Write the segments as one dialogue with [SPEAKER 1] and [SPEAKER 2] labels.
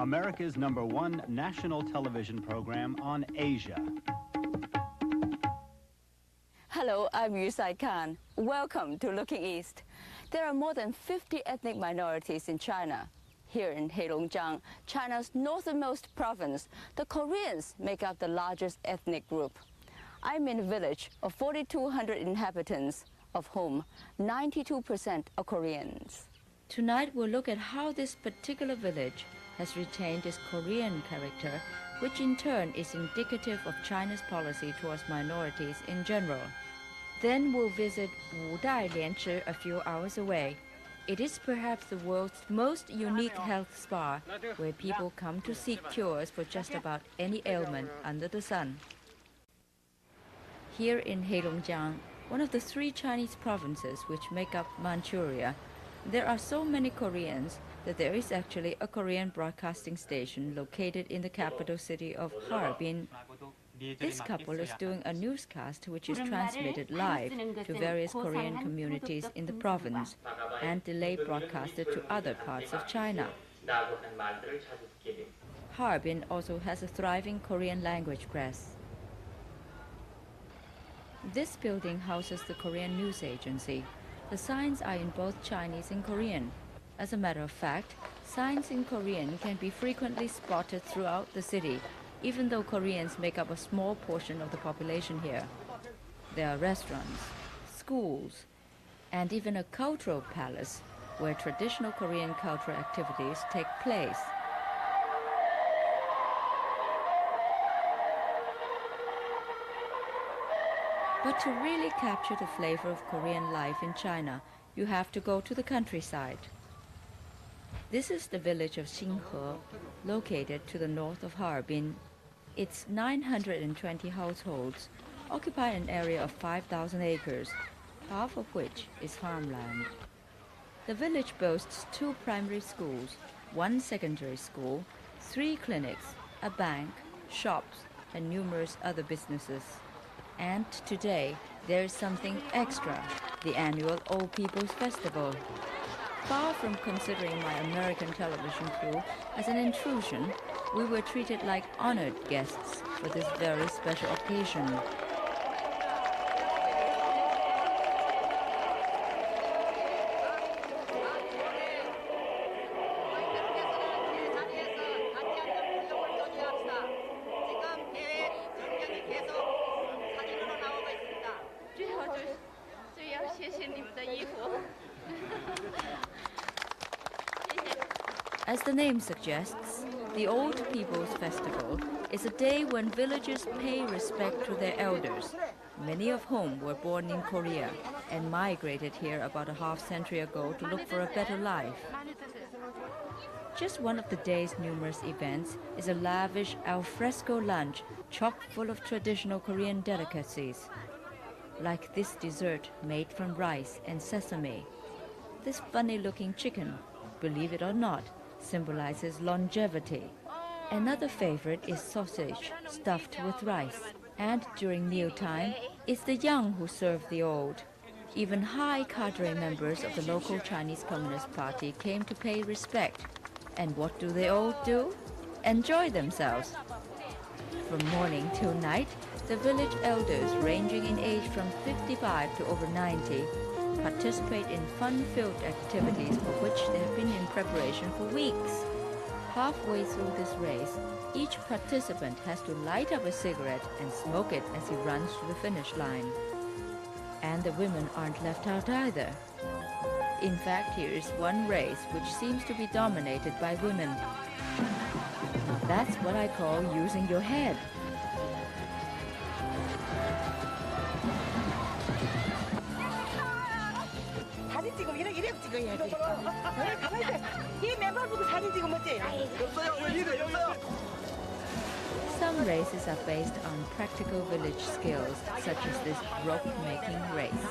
[SPEAKER 1] America's #1 national television program on Asia.
[SPEAKER 2] Hello, I'm Yue-Sai Kan. Welcome to Looking East. There are more than 50 ethnic minorities in China. Here in Heilong Jiang, China's northernmost province, the Koreans make up the largest ethnic group. I'm in a village of 4,200 inhabitants, of whom 92% are Koreans. Tonight we'll look at how this particular village has retained its Korean character, which in turn is indicative of China's policy towards minorities in general. Then we'll visit Wudai Lianzhi a few hours away. It is perhaps the world's most unique health spa, where people come to seek cures for just about any ailment under the sun. Here in Heilong Jiang, one of the 3 Chinese provinces which make up Manchuria, there are so many Koreans that there is actually a Korean broadcasting station located in the capital city of Harbin. This couple is doing a newscast which is transmitted live to various Korean communities in the province and delayed broadcasted to other parts of China. Harbin also has a thriving Korean language press. This building houses the Korean news agency. The signs are in both Chinese and Korean. As a matter of fact, signs in Korean can be frequently spotted throughout the city, even though Koreans make up a small portion of the population here. There are restaurants, schools, and even a cultural palace where traditional Korean cultural activities take place. But to really capture the flavor of Korean life in China, you have to go to the countryside. This is the village of Xinghe, located to the north of Harbin. Its 920 households occupy an area of 5,000 acres, half of which is farmland. The village boasts 2 primary schools, 1 secondary school, 3 clinics, a bank, shops, and numerous other businesses. And today, there is something extra, the annual Old People's Festival. Far from considering my American television crew as an intrusion, we were treated like honored guests for this very special occasion. As the name suggests, the Old People's Festival is a day when villagers pay respect to their elders, many of whom were born in Korea and migrated here about a half-century ago to look for a better life. Just one of the day's numerous events is a lavish alfresco lunch chock full of traditional Korean delicacies, like this dessert made from rice and sesame. This funny-looking chicken, believe it or not, symbolizes longevity. Another favorite is sausage stuffed with rice. And during mealtime, it's the young who serve the old. Even high cadre members of the local Chinese Communist Party came to pay respect. And what do they all do? Enjoy themselves. From morning till night, the village elders, ranging in age from 55 to over 90, participate in fun-filled activities for which they have been in preparation for weeks. Halfway through this race, each participant has to light up a cigarette and smoke it as he runs to the finish line. And the women aren't left out either. In fact, here is one race which seems to be dominated by women. That's what I call using your head. Some races are based on practical village skills, such as this rope-making race.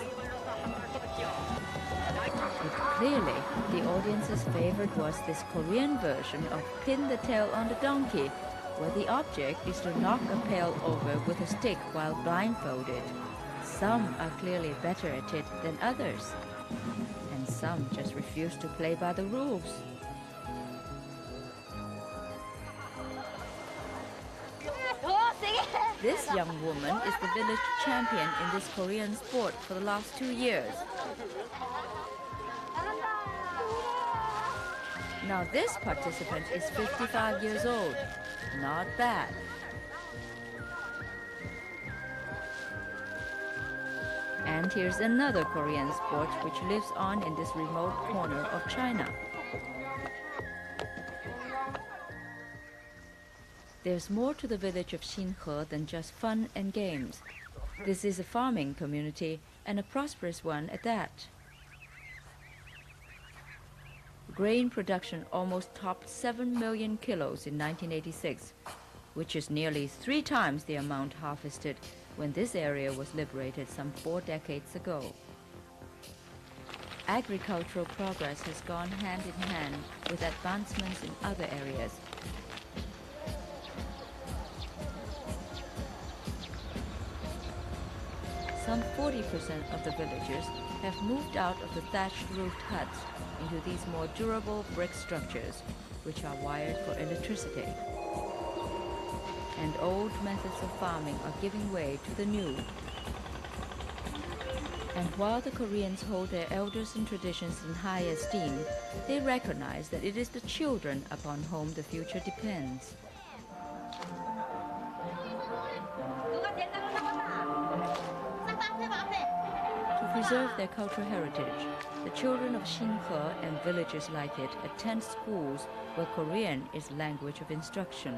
[SPEAKER 2] But clearly, the audience's favorite was this Korean version of Pin the Tail on the Donkey, where the object is to knock a pail over with a stick while blindfolded. Some are clearly better at it than others, and some just refuse to play by the rules. This young woman is the village champion in this Korean sport for the last 2 years. Now this participant is 55 years old. Not bad. And here's another Korean sport which lives on in this remote corner of China. There's more to the village of Xinhe than just fun and games. This is a farming community, and a prosperous one at that. Grain production almost topped 7 million kilos in 1986, which is nearly 3 times the amount harvested when this area was liberated some 4 decades ago. Agricultural progress has gone hand in hand with advancements in other areas. Some 40% of the villagers have moved out of the thatched-roofed huts into these more durable brick structures, which are wired for electricity. And old methods of farming are giving way to the new. And while the Koreans hold their elders and traditions in high esteem, they recognize that it is the children upon whom the future depends. To preserve their cultural heritage, the children of Xinhe and villages like it attend schools where Korean is language of instruction.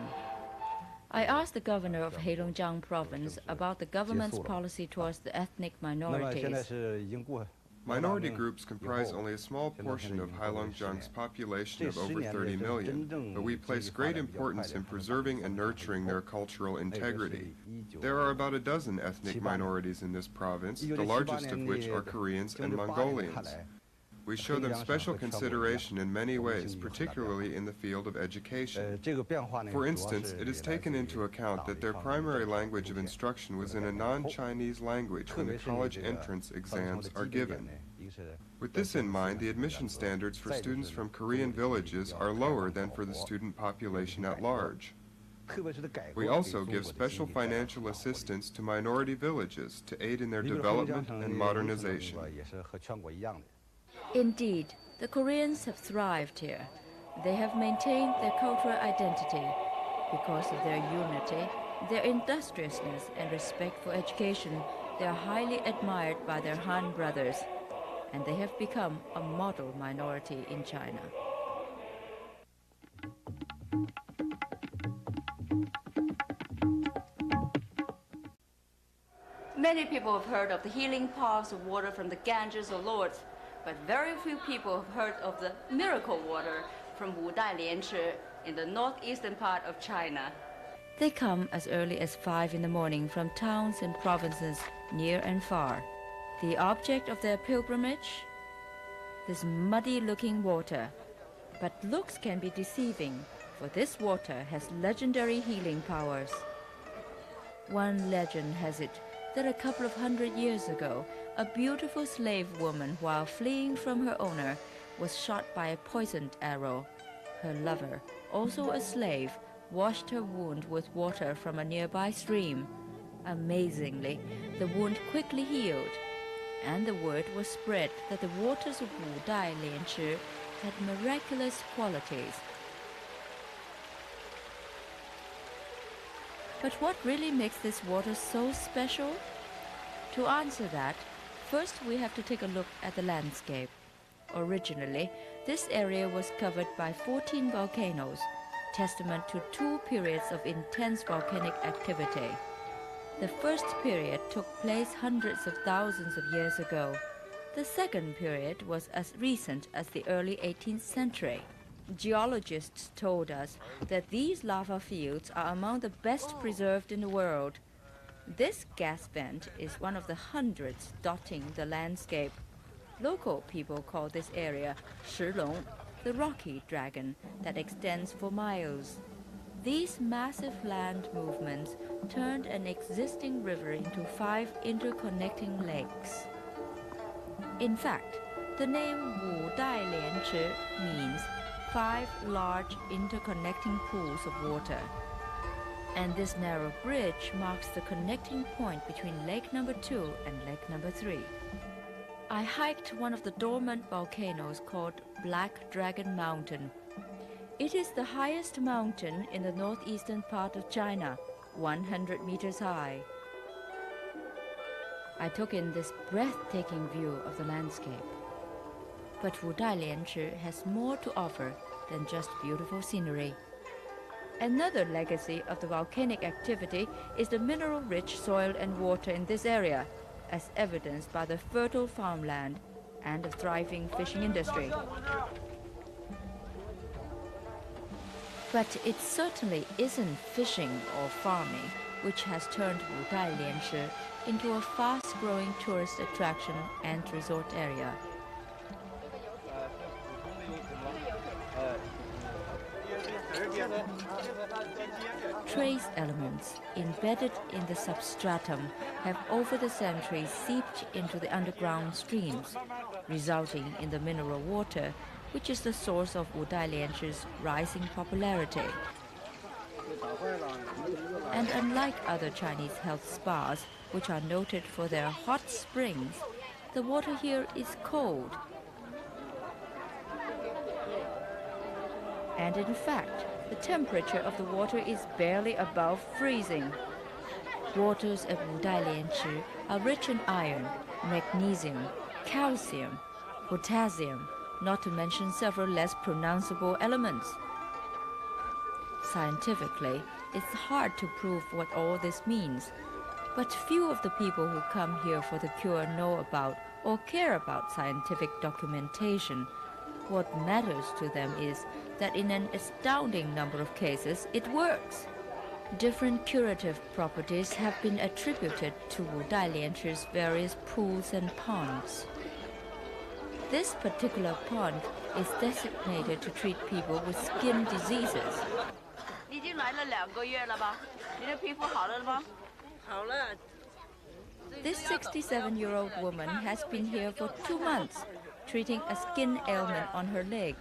[SPEAKER 2] I asked the governor of Heilong Jiang province about the government's policy towards the ethnic minorities.
[SPEAKER 3] Minority groups comprise only a small portion of Heilong Jiang's population of over 30 million, but we place great importance in preserving and nurturing their cultural integrity. There are about a dozen ethnic minorities in this province, the largest of which are Koreans and Mongolians. We show them special consideration in many ways, particularly in the field of education. For instance, it is taken into account that their primary language of instruction was in a non-Chinese language when the college entrance exams are given. With this in mind, the admission standards for students from Korean villages are lower than for the student population at large. We also give special financial assistance to minority villages to aid in their development and modernization.
[SPEAKER 2] Indeed, the Koreans have thrived here. They have maintained their cultural identity because of their unity, their industriousness and respect for education. They are highly admired by their Han brothers, and they have become a model minority in China. Many people have heard of the healing paths of water from the Ganges or Lourdes, but very few people have heard of the miracle water from Wudai-Lianchi in the northeastern part of China. They come as early as 5 in the morning from towns and provinces near and far. The object of their pilgrimage? This muddy-looking water. But looks can be deceiving, for this water has legendary healing powers. One legend has it that a couple of 100 years ago, a beautiful slave woman, while fleeing from her owner, was shot by a poisoned arrow. Her lover, also a slave, washed her wound with water from a nearby stream. Amazingly, the wound quickly healed, and the word was spread that the waters of Wudai-Lianchi had miraculous qualities. But what really makes this water so special? To answer that, first we have to take a look at the landscape. Originally, this area was covered by 14 volcanoes, testament to 2 periods of intense volcanic activity. The first period took place hundreds of thousands of years ago. The second period was as recent as the early 18th century. Geologists told us that these lava fields are among the best preserved in the world. This gas vent is one of the hundreds dotting the landscape. Local people call this area Shilong, the rocky dragon that extends for miles. These massive land movements turned an existing river into 5 interconnecting lakes. In fact, the name Wudai-Lianchi means 5 large interconnecting pools of water. And this narrow bridge marks the connecting point between lake number 2 and lake number 3. I hiked one of the dormant volcanoes called Black Dragon Mountain. It is the highest mountain in the northeastern part of China, 100 meters high. I took in this breathtaking view of the landscape. But Wudai Lianchi has more to offer than just beautiful scenery. Another legacy of the volcanic activity is the mineral-rich soil and water in this area, as evidenced by the fertile farmland and the thriving fishing industry. But it certainly isn't fishing or farming which has turned Wudai Lianchi into a fast-growing tourist attraction and resort area. Trace elements embedded in the substratum have over the centuries seeped into the underground streams, resulting in the mineral water, which is the source of Wudai Lianchi's rising popularity. And unlike other Chinese health spas, which are noted for their hot springs, the water here is cold. And in fact, the temperature of the water is barely above freezing. Waters at Wudai Lianchi are rich in iron, magnesium, calcium, potassium, not to mention several less pronounceable elements. Scientifically, it's hard to prove what all this means, but few of the people who come here for the cure know about or care about scientific documentation. What matters to them is that in an astounding number of cases, it works. Different curative properties have been attributed to Wudai Lianchi's various pools and ponds. This particular pond is designated to treat people with skin diseases. This 67-year-old woman has been here for 2 months, treating a skin ailment on her leg.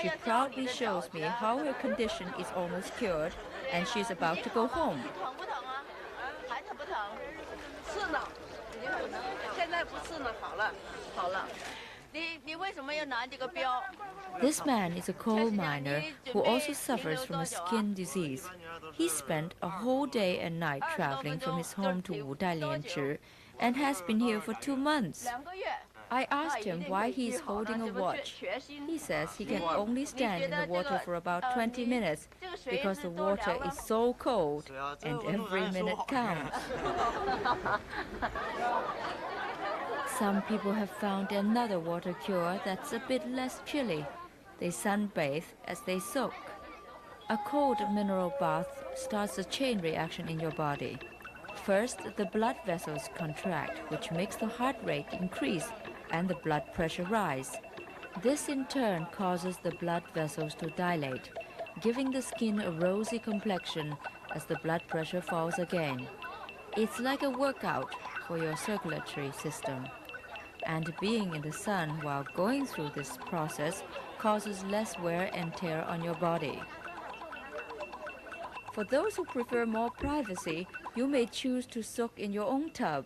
[SPEAKER 2] She proudly shows me how her condition is almost cured and she's about to go home. This man is a coal miner who also suffers from a skin disease. He spent a whole day and night traveling from his home to Wudai Lianchi and has been here for 2 months. I asked him why he is holding a watch. He says he can only stand in the water for about 20 minutes because the water is so cold and every minute counts. Some people have found another water cure that's a bit less chilly. They sunbathe as they soak. A cold mineral bath starts a chain reaction in your body. First, the blood vessels contract, which makes the heart rate increase and the blood pressure rise. This in turn causes the blood vessels to dilate, giving the skin a rosy complexion as the blood pressure falls again. It's like a workout for your circulatory system. And being in the sun while going through this process causes less wear and tear on your body. For those who prefer more privacy, you may choose to soak in your own tub.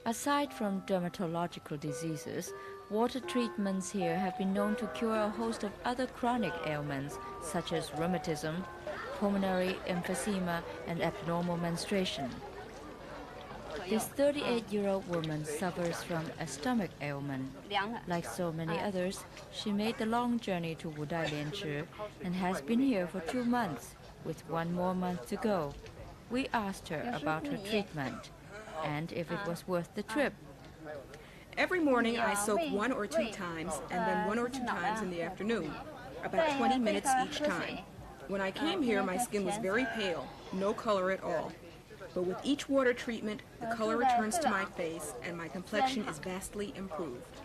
[SPEAKER 2] Aside from dermatological diseases, water treatments here have been known to cure a host of other chronic ailments such as rheumatism, pulmonary emphysema, and abnormal menstruation. This 38-year-old woman suffers from a stomach ailment. Like so many others, she made the long journey to Wudai Lianchi and has been here for 2 months, with 1 more month to go. We asked her about her treatment and if it was worth the trip.
[SPEAKER 4] Every morning I soak 1 or 2 times and then 1 or 2 times in the afternoon, about 20 minutes each time. When I came here, my skin was very pale, no color at all. But with each water treatment, the color returns to my face and my complexion is vastly improved.